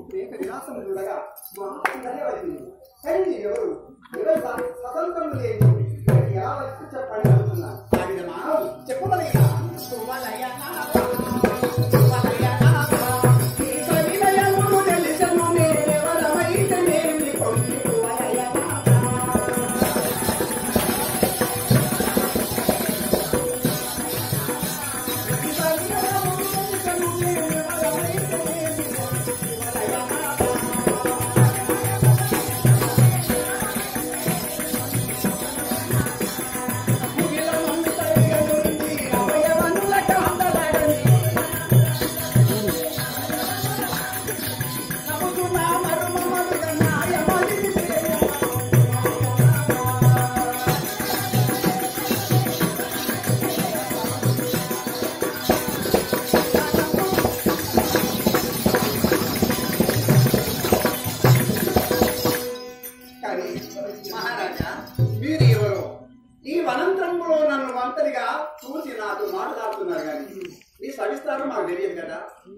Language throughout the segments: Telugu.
ప్రేమ విలాసం చూడగా మా ధన్యవాది కానీ ఎవరు ఎవరు స్వతంత్రం లేదు ఎలా వచ్చి చెప్పండి అనుకున్నా చెప్పగలిగినా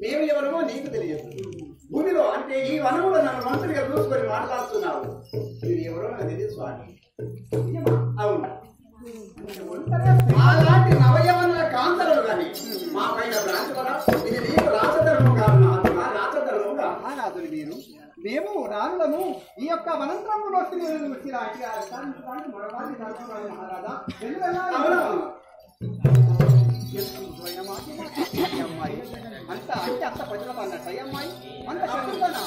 మేము ఎవరమో నీకు తెలియదు భూమిలో అంటే ఈ వనములో నన్ను మంత్రిగా చూసుకొని మాట్లాడుతున్నావు మీరు ఎవరో నాకు తెలియదు స్వామి అవును అలాంటి నవయవనుల కాంతలు కానీ మా పైన బ్రాంచవరా ఇది నీకు రాజధర్మం కాదు రాజధర్మం కాదు మీరు మేము రానులను ఈ యొక్క వనంత్రములో మహారాజా అమ్మాయి అంత అంటే అంత ప్రజల అన్నట్టు అమ్మాయి అంత చదువుతానా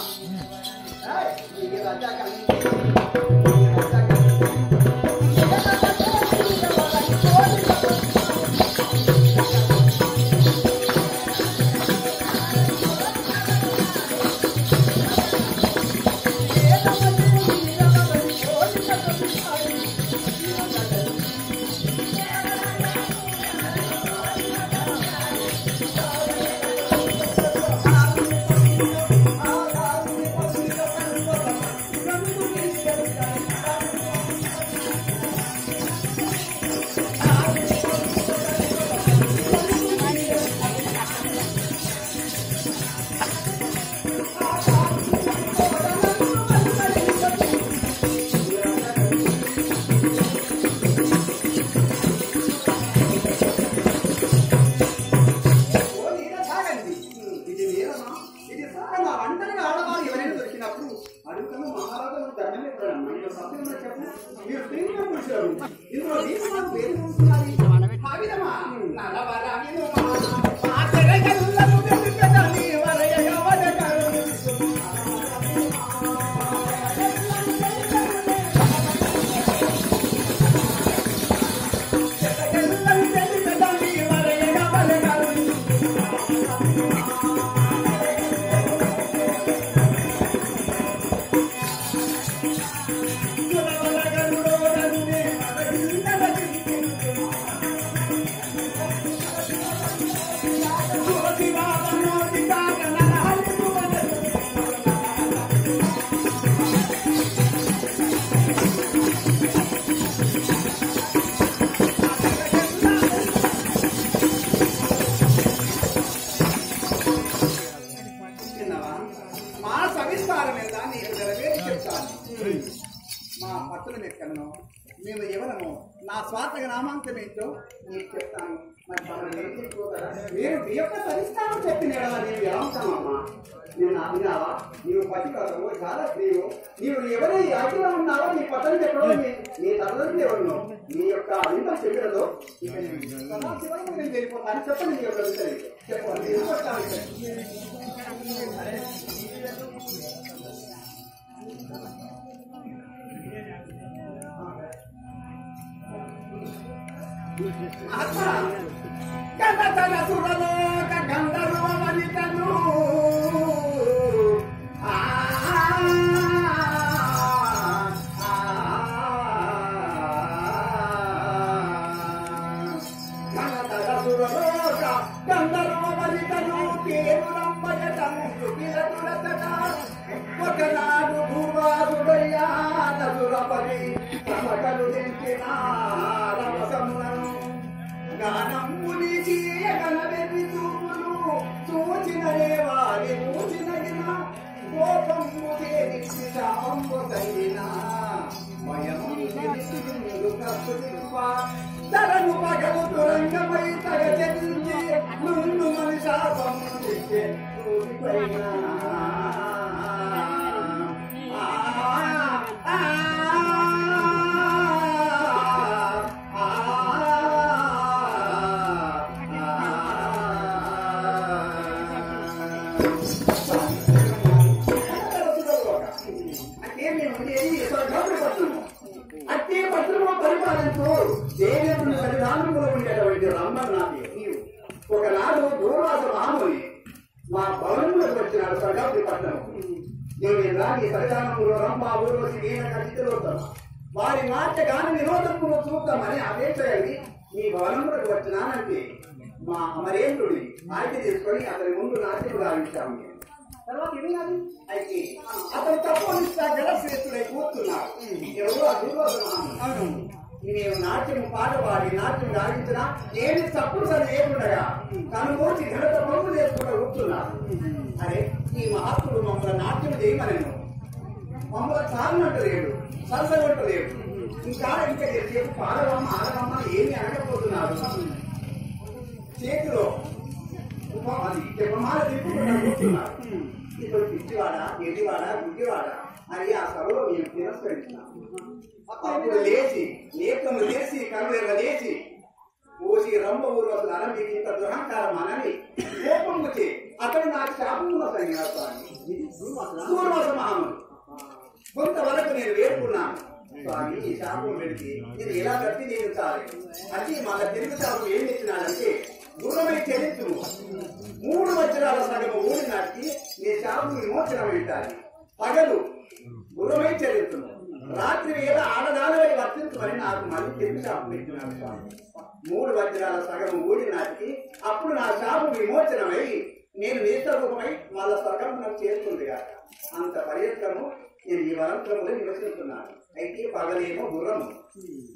మా పట్టుల లెక్కలను మేము ఎవరము నా స్వార్థ నామాంకం ఏంటో నీకు చెప్తాను మీరు మీ యొక్క పరిష్కారం చెప్పిన నేను ఏమంటామమ్మా నేను అన్నావా నీవు పట్టుకోవడము చాలా ప్రియము నీవు ఎవరి అడ్డులో ఉన్నావో నీ పట్టణం చెప్పడం నీ తల్లి ఎవరు నీ యొక్క అభింతం చెప్పినదో నేను వెళ్ళిపోతాను చెప్పండి నీ యొక్క చెప్పండి గంధర్వ వనితను గంధర్వ వనితను ఒకనాడు భూవాదుడయ్యాదురపరి సమకలు తెంచిన రమసములను గానమ్ముని చీయగల వెర్రి చూపులు చూచిన వారి చూచిన తలను పగలు తురంగమై తగజెంచి నుండు మని శాపం అట్టి పత్రము పరిపాలించు దేవేంద్రుని సన్నిధానంలో ఉండేటువంటి రంభనాథి నీవు ఒకనాడు దూర్వాస మహాముని మా భవనంలోకి వచ్చినాడు సగాపురి పట్టణం. దేవేంద్ర నీ సన్నిధానంలో రంభ ఊర్వశి మేనక చిత్రలోత్తమ వారి నాట్యగాన నిరోధమును చూద్దామని అపేక్ష కలిగి నీ భవనంలోకి వచ్చినానంటే మా అమరేంద్రుడి ఆజ్ఞ తీసుకొని అతని ముందు నాట్యం ప్రారంభించాము. తర్వాత ఏమి అయితే అతను తప్పనిస్తా జలశ్రేష్ఠుడై కూర్చున్నాడు. ఎవరో అదూర్వసమాను నేను నాట్యం పాట పాడి నాట్యం గావించినా ఏమి తప్పుడు సరి లేకుండగా కనుమూర్చి ఘనత పనులు చేసుకుంటూ కూర్చున్నాడు. అరే ఈ మహాత్ముడు మమ్మల్ని నాట్యం చేయమనను, మమ్మల్ని చాలినట్టలేడు, సరసగొట్టలేడు, ఇంకా చేసి పాడవమ్మ ఆడవమ్మ ఏమి అనకపోతున్నాడు. చేతిలో అది చెప్పమాల తిప్పుకుంటూ కూర్చున్నాడు. ఇప్పుడు పిచ్చివాడా ఎదివాడా గుడ్డివాడా అని ఆ సభలో నేను తిరస్కరించినాను. అప్పుడు లేచి నేత్రము లేచి కనులు లేచి ఓసి రంభ ఊర్వశులు అనండి ఇంత దురహంకారం అనని కోపముచి అతడు నాకు శాపమున సంజ్ఞాస్తాను. దూర్వాస మహాముడు కొంతవరకు నేను వేడుకున్నాను. స్వామి ఈ శాపం పెడితే నేను ఎలా కట్టి తీర్చాలి అంటే మళ్ళా తిరుగు శాపం ఏం ఇచ్చినాడంటే గుర్రమై చెల్లించును 3 వజ్రాల సగము ఊరి నాటికి నీ శాపం విమోచనం పెట్టాలి. పగలు గుర్రమై చెల్లించును, రాత్రి వేళ ఆడదానవై వర్తించమని నాకు మళ్ళీ తిరుగు శాపం పెట్టినాడు స్వామి. 3 వజ్రాల సగము ఊరి నాటికి అప్పుడు నా శాపం విమోచనమై నేను నేత్రరూపమై వాళ్ళ స్వర్గం నాకు చేరుతుంది కాక. అంత పర్యటనము నేను ఈ వనంత్రములో నివసిస్తున్నాను. అయితే పగలేమో గుర్రము,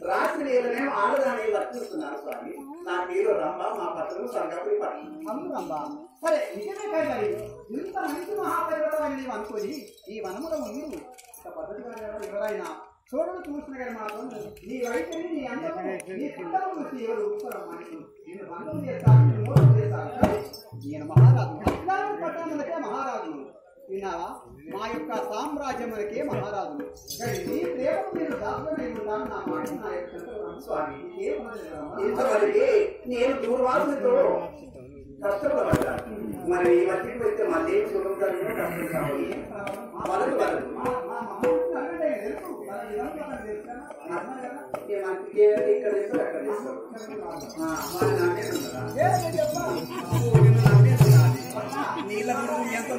రాత్రి వేళనేమో ఆడదాని వర్తిస్తున్నాను స్వామి. నా పేరు రంభ, మా పట్టణం స్వర్గపురి పట్టణం. రంభ సరే నిజమే కాదు. మరి ఇంత మంచి మహాపర్వతం అని నీవు అనుకోని ఈ వనములో ఉండు పద్ధతిగా ఎవరైనా చూడలు చూసిన కానీ మాత్రం నీ వైఖరి నీ అందరూ నీ కుండలు చూసి ఎవరు నేను బంధం చేస్తాను, నేను మోసం చేస్తాను. నేను మహారాజు పట్టణములకే మహారాజును విన్నావా, మా యొక్క సామ్రాజ్యములకే మహారాజును. నీ ప్రేమకు నేను దాసులై ఉంటాను. నా మాట నా యొక్క స్వామి ఇంతవరకు నేను దూర్వాసులతో కష్టపడ్డాను. మరి ఈ మట్టికి వెళ్తే మళ్ళీ సుఖం కలిగిన కష్టం కావాలి. వలదు వలదు ఇక్కడ ఇస్తారు అక్కడ ఇస్తారు నీళ్ళ ఎంత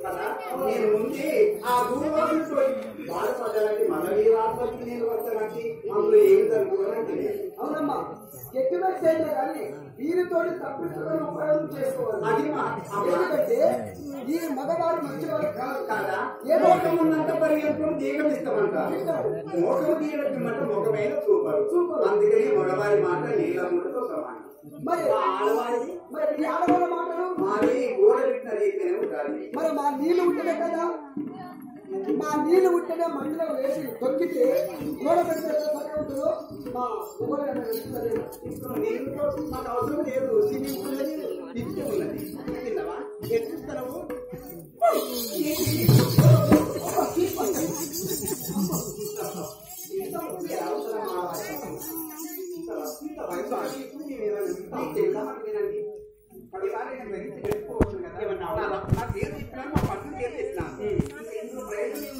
కదా నేను ముందు ఆ గురువారితో బాధపడ్డానికి మళ్ళీ రాష్ట్రానికి నేను వచ్చానంటే అందులో ఏమి జరుగుతుందంటే అవునమ్మా ఎటువంటి చేయలే కానీ వీరితో తప్పించుకొని ఉపయోగం చేసుకోవాలి. అది ఎందుకంటే ఈ మగవారు మంచివారు కాదు కదా ఏ మోకం ఉన్నంత పరిగెత్తుకుని దీగం ఇస్తామంటారు. మోకం దీగమంటే ముఖమైన చూపరు. అందుకని మగవారి మాట నీళ్ళముడితో సమానం. మరి ఆడవారిది మరి ఈ ఆడవాళ్ళ మాటలు మాది గోడ పెట్టిన రీతినే ఉండాలి. మరి మా నీళ్లు ఉంటేనే కదా మా నీళ్లు ఉంటేనే మంటలో వేసి తొక్కితే గోడ పెడితే సరే ఉంటుందో మా నీళ్ళతో మాకు అవసరం లేదు. స్విమ్మింగ్ ఉన్నది పిచ్చి ఉన్నది తిన్నావా ఎట్టిస్తావు పదిసారి నేను గ్రహించి పెట్టుకోవచ్చు కదా. నాకు ఏం చెప్పినా మా పట్టుకు ఏం చెప్పినా ఎందుకు ప్రయోజనం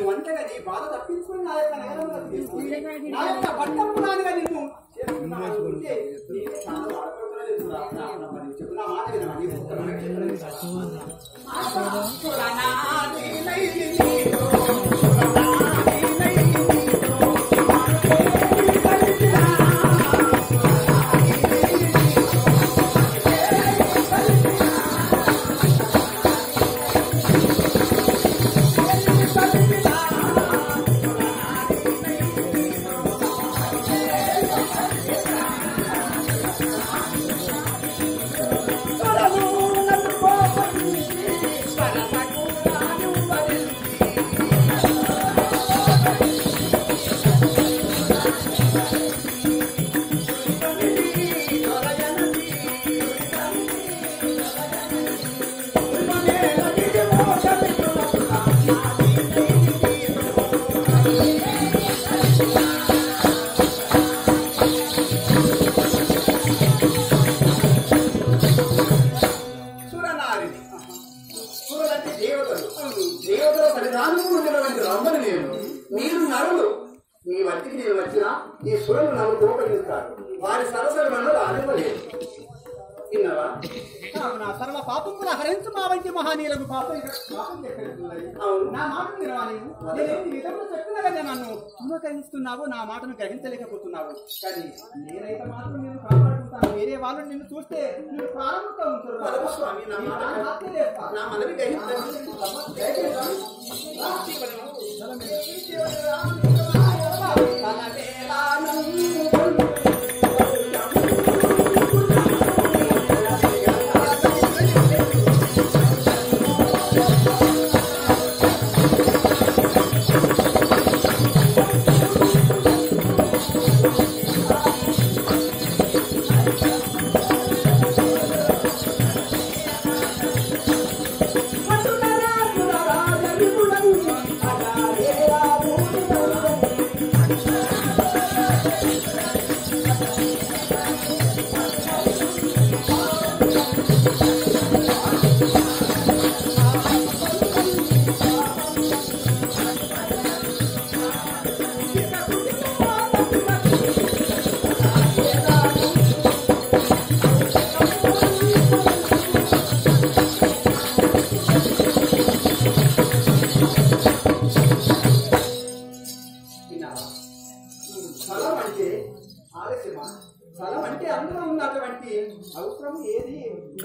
వంటగది బాధ తప్పించుకొని నా యొక్క నగరంలో తీసుకుని నా యొక్క పట్టపురానిగా నిన్ను చెప్తున్నా మాట వారి సరసలు అనుభలేదు తిన్నావా సర్వ పాపములు హరించు మా వంటి మహానీయులకు పాపం నా మాటను వినవాలి. నేను విధంగా చెప్పినా కదా నన్ను చుమకరిస్తున్నావు, నా మాటను గ్రహించలేకపోతున్నావు. కానీ నేనైతే మాత్రం నేను కాపాడుకుంటాను. వేరే వాళ్ళు నిన్ను చూస్తే నేను ప్రారంభంగా ఉంటారు.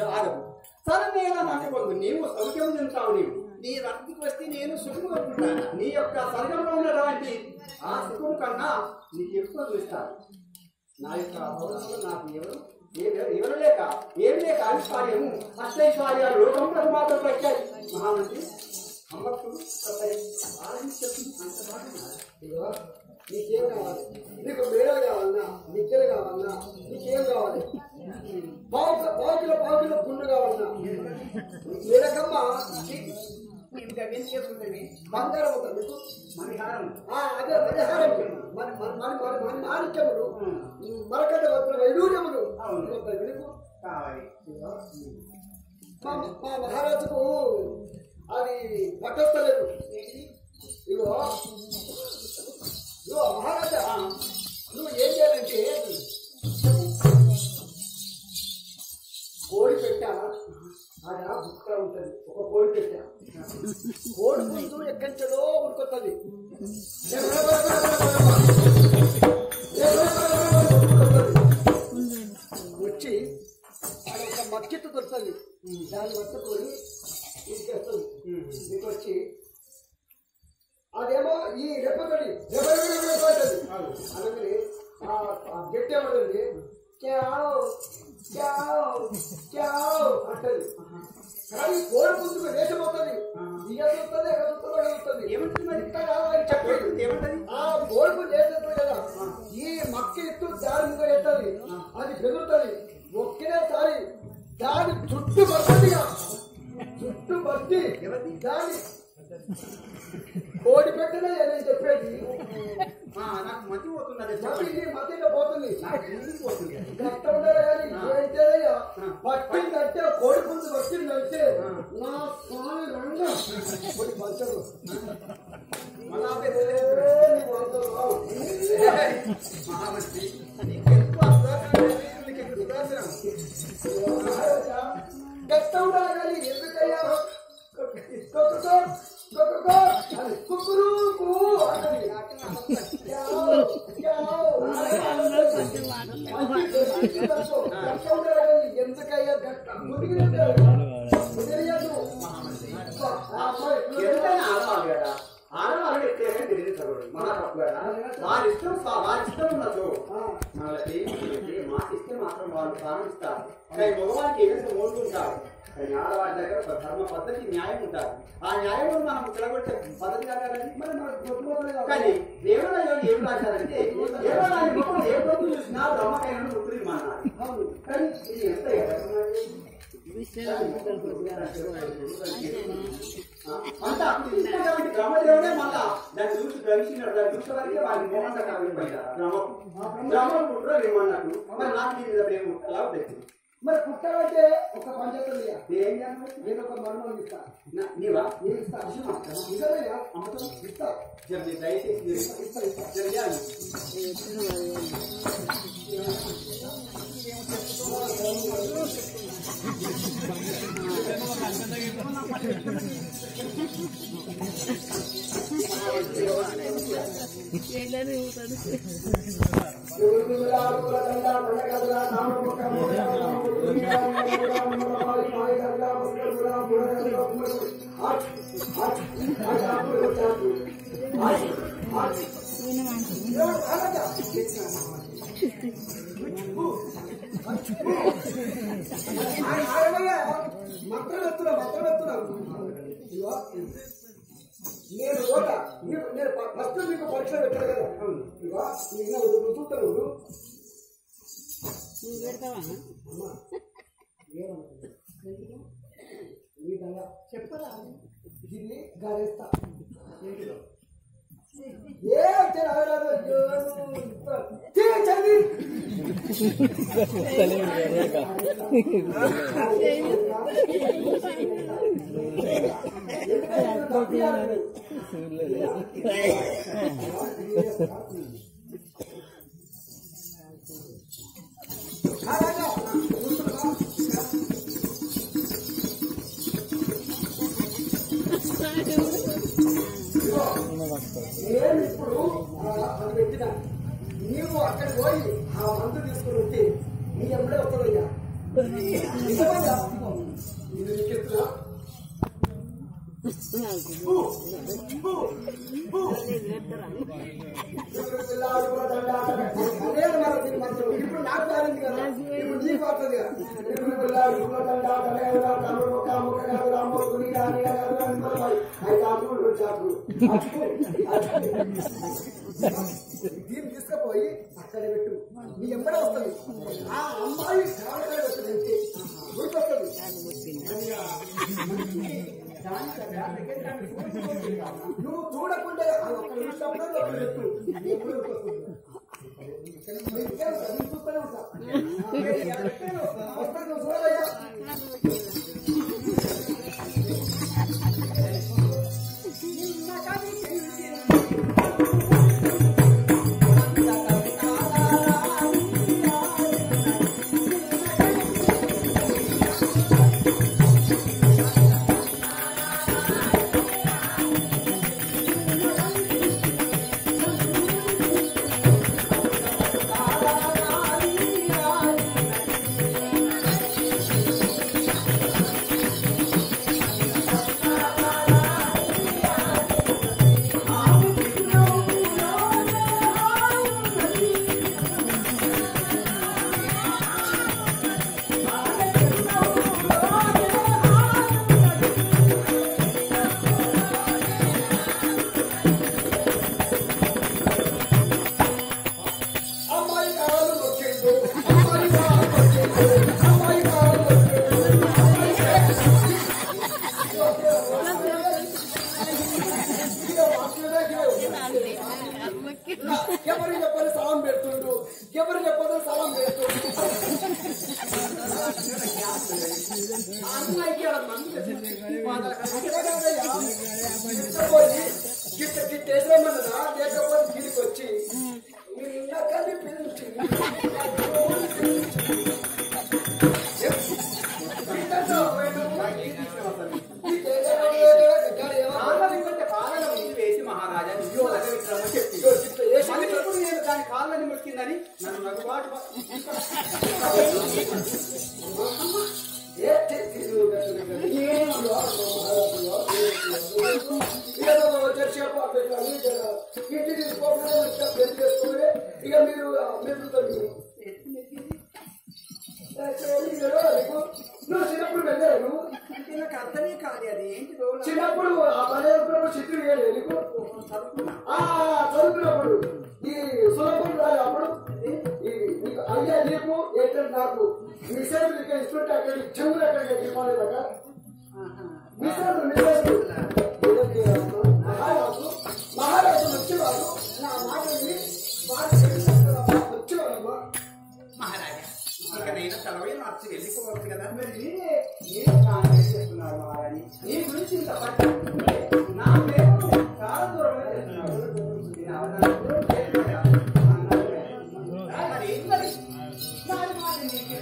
ఆగదు సరమేలా నమ్మకొందు నీవు సౌఖ్యం తింటావు నీ రక్తికి వస్తే నేను సుఖము కొట్టుకుంటాను నీ యొక్క స్వర్గంలో ఉన్నటువంటి ఆ సుఖము కన్నా నీకు ఎక్కువ చూస్తాను నా యొక్క అవసరంలో నాకు ఎవరు లేక ఏమి లేక ఐశ్వర్యము అష్టైశ్వర్యాలు లోకంలో మాత్రం వచ్చాయి మహామంత్రి అమ్మప్పుడు నీకేం కావాలి నీకు మేడలు కావాలన్నా నిత్యలు కావాలన్నా నీకేం కావాలి పావుకిలో పుండు కావాలన్నా మేడకమ్మ బంగారం అవుతుంది మీకు అదే పరిహారం మాణిక్యములు మరకట్ట వైడూర్యములు కావాలి మా మహారాజుకు అది పట్టలేదు ఇగో మహారాజా నువ్వు ఏం చేయాలంటే కోడి పెట్టా ఆడ బుక్క ఉంటుంది ఒక కోడి పెట్టా కోడి ముందు ఎక్కడిలో ఉడుకొస్తుంది వచ్చి అది ఒక మక్కెట్టు దొరుకుతుంది దాన్ని పట్టుకొని తీసుకొస్తుంది మీకు వచ్చి అదేమో ఈ రెప్పతోటి అనగానే గట్టి ఏమంటుంది అంటది కానీ కోడి ముందుకు వేషం అవుతుంది ఇక చూస్తుంది ఎక్కడ చూస్తుందో అడుగుతుంది ఏమంటది ఆ కోడి చేసేస్తుంది కదా ఈ మక్క ఎత్తు దాని ముందు వేస్తుంది అది పెరుగుతుంది ఒకేసారి దాని చుట్టూ బట్టి దాని కోడి పెట్టనే నేను చెప్పేది నాకు మతి పోతుంది మతిలో పోతుంది పోతుంది కష్టం ఉండదు కానీ ఏంటయ్యా పట్టిందంటే కోడి పుంజు పట్టిందంటే నా స్వామి రంగ కొన్ని పంచరు మహామంత్రి కష్టం ఉండాలి కానీ ఎందుకయ్యా ఎందుకయ్యా ఆడవాళ్ళు ఎక్కడైనా తెలియదు మన తప్పు కదా వారి ఇష్టం ఉన్నట్టు మాకు ఇస్తే మాత్రం వాళ్ళు ప్రారంభిస్తారు కానీ మగవారికి ఏదైతే ఓడుకుంటారు కానీ ఆడవారి దగ్గర ఒక ధర్మ పద్ధతి న్యాయం ఉంటారు ఆ న్యాయం మనం తిరగొట్టే పద్ధతి కాదండి మరి మనకు కానీ దేవాలయంలో ఏం రాశారంటే దేవాలయం ఏ పొద్దు చూసినా బ్రహ్మకైనా ముక్కులు మానాలి కానీ ఇది ఎంత అంతా బ్రహ్మదేవుడే మళ్ళా దాన్ని చూసి గ్రహించినాడు దాన్ని చూసే వరకే వారికి మోహంగా కాకపోయినారు బ్రహ్మం పుట్రో ఏమన్నట్టు మరి నాకు మీద ప్రేమ ఎలా పెట్టింది మరి పుట్టాలంటే ఒక పంచాయతీ ఏం చేయాలి నేను ఒక మరణం ఇస్తా నీవా నేను ఇస్తా నిజమయ్యా అమ్మతం ఇస్తా దయచేసి నేను ఓట నేను ఫస్ట్ మీకు పరీక్ష పెట్టాను కదా నువ్వు చూస్తాను నువ్వు పెడతావా చెప్పరా దీన్ని గారేస్తా ఏ చదివి నేను ఇప్పుడు అది పెట్టిన నీవు అక్కడికి పోయి ఆ మందు తీసుకుని వచ్చి నీ ఎప్పుడే వస్తుందయ్యా ఇప్పుడు నాకు కాలింది కదా, ఇప్పుడు నీకు వస్తుంది కదా. దీన్ని తీసుకుపోయి అక్కడ పెట్టు, నీ ఎంబడే వస్తుంది. ఆ అమ్మాయి కాలకాయ వస్తుంది, గుర్తొస్తుంది. నువ్వు చూడకుంటే ఒక్క నిమిషంలో అక్కడ పెట్టు, చూస్తూనే ఉంటా. వస్తాను, నువ్వు చూడవయ్యా. ఎవరు చెప్పని సలాం పెడుతుండు, ఎవరు చెప్పదు సలాం పెడుతుండు. గిట్టేసేమన్నదా లేకపోతే దీనికి వచ్చి మీరు ఇందాకని పిలిచి మహారాజా నేను దాని కాళ్ళని మొక్కిందని నన్ను నగుబాటు ఇక మీరు నువ్వు చిన్నప్పుడు వెళ్ళారు, నువ్వు అంటే నాకు అర్థమే కాదు అది ఏంటి. చిన్నప్పుడు ఆ పదేళ్ళప్పుడు చిత్రుడు వేయలేదు నీకు చదువుకున్నప్పుడు ఈ సులభం రాదు. అప్పుడు నీకు అయ్యా నీకు ఏంటంటే నాకు మిసైల్ ఇస్తుంటే అక్కడికి చెవులు అక్కడికి వెళ్ళిపోలేదా మిసైల్ మహారాజు వచ్చేవాడు. నా మాటని వచ్చేవాడు మహారాజా ఇక నేను తలవై మార్చి వెళ్ళిపోవచ్చు కదా. మరి నేనే చేస్తున్నారు మహారాణి. నీ గురించి ఇంత పట్టు నా పేరు చాలా దూరంగా చేస్తున్నారు. మరి ఏం మరి దాని మాట నీకు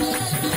నీ